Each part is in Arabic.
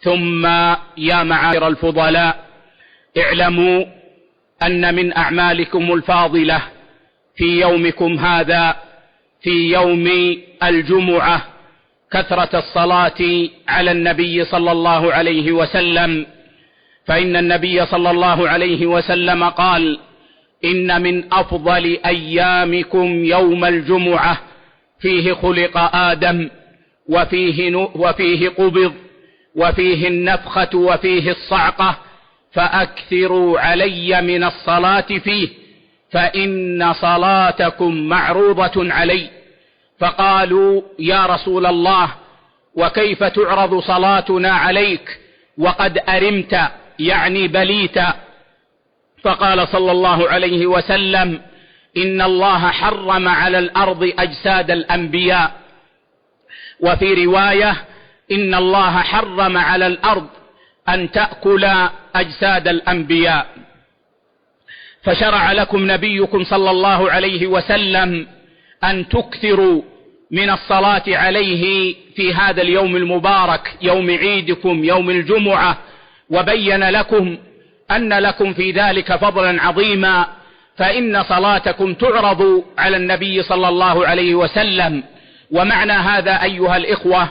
ثم يا معاشر الفضلاء، اعلموا أن من أعمالكم الفاضلة في يومكم هذا، في يوم الجمعة، كثرة الصلاة على النبي صلى الله عليه وسلم، فإن النبي صلى الله عليه وسلم قال: إن من أفضل أيامكم يوم الجمعة، فيه خلق آدم، وفيه قبض، وفيه النفخة، وفيه الصعقة، فأكثروا علي من الصلاة فيه، فإن صلاتكم معروضة علي. فقالوا: يا رسول الله، وكيف تعرض صلاتنا عليك وقد أرمت، يعني بليت؟ فقال صلى الله عليه وسلم: إن الله حرم على الأرض أجساد الأنبياء، وفي رواية: إن الله حرم على الأرض أن تأكل أجساد الأنبياء. فشرع لكم نبيكم صلى الله عليه وسلم أن تكثروا من الصلاة عليه في هذا اليوم المبارك، يوم عيدكم، يوم الجمعة، وبين لكم أن لكم في ذلك فضلا عظيما، فإن صلاتكم تعرض على النبي صلى الله عليه وسلم. ومعنى هذا أيها الإخوة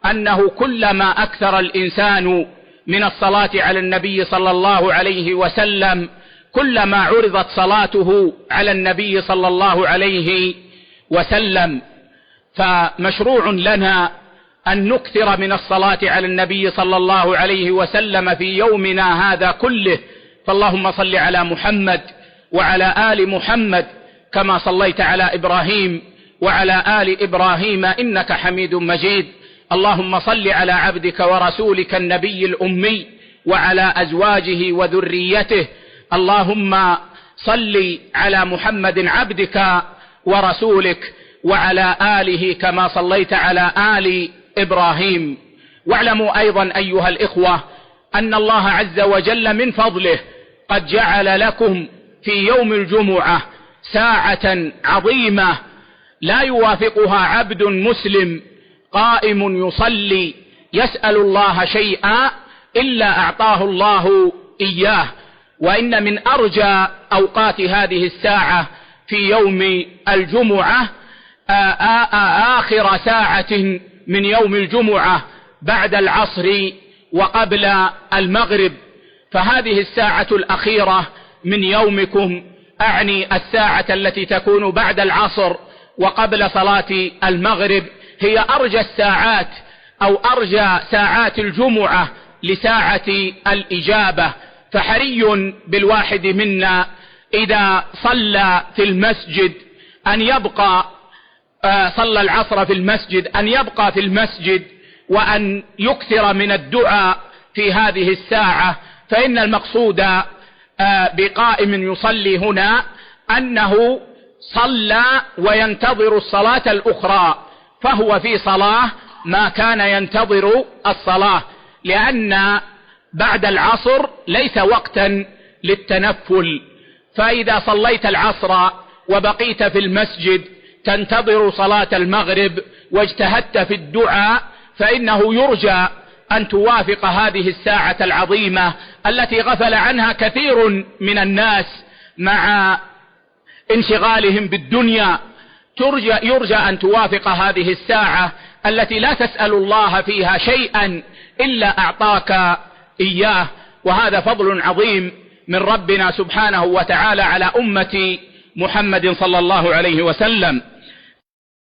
أنه كلما أكثر الإنسان من الصلاة على النبي صلى الله عليه وسلم، كلما عرضت صلاته على النبي صلى الله عليه وسلم. فمشروع لنا أن نكثر من الصلاة على النبي صلى الله عليه وسلم في يومنا هذا كله. فاللهم صل على محمد وعلى آل محمد كما صليت على إبراهيم وعلى آل إبراهيم إنك حميد مجيد. اللهم صل على عبدك ورسولك النبي الأمي وعلى أزواجه وذريته. اللهم صل على محمد عبدك ورسولك وعلى آله كما صليت على آل إبراهيم. واعلموا أيضا أيها الإخوة أن الله عز وجل من فضله قد جعل لكم في يوم الجمعة ساعة عظيمة لا يوافقها عبد مسلم قائم يصلي يسأل الله شيئا إلا أعطاه الله إياه. وإن من أرجى أوقات هذه الساعة في يوم الجمعة آخر ساعة من يوم الجمعة بعد العصر وقبل المغرب. فهذه الساعة الأخيرة من يومكم، أعني الساعة التي تكون بعد العصر وقبل صلاة المغرب، هي أرجى الساعات أو أرجى ساعات الجمعة لساعة الإجابة. فحري بالواحد منا إذا صلى في المسجد أن يبقى صلى العصر في المسجد أن يبقى في المسجد وأن يكثر من الدعاء في هذه الساعة. فإن المقصود بقائم يصلي هنا أنه صلى وينتظر الصلاة الأخرى، فهو في صلاة ما كان ينتظر الصلاة، لأن بعد العصر ليس وقتا للتنفل. فإذا صليت العصر وبقيت في المسجد تنتظر صلاة المغرب واجتهدت في الدعاء، فإنه يرجى أن توافق هذه الساعة العظيمة التي غفل عنها كثير من الناس مع انشغالهم بالدنيا. يرجى أن توافق هذه الساعة التي لا تسأل الله فيها شيئا إلا أعطاك إياه. وهذا فضل عظيم من ربنا سبحانه وتعالى على أمة محمد صلى الله عليه وسلم.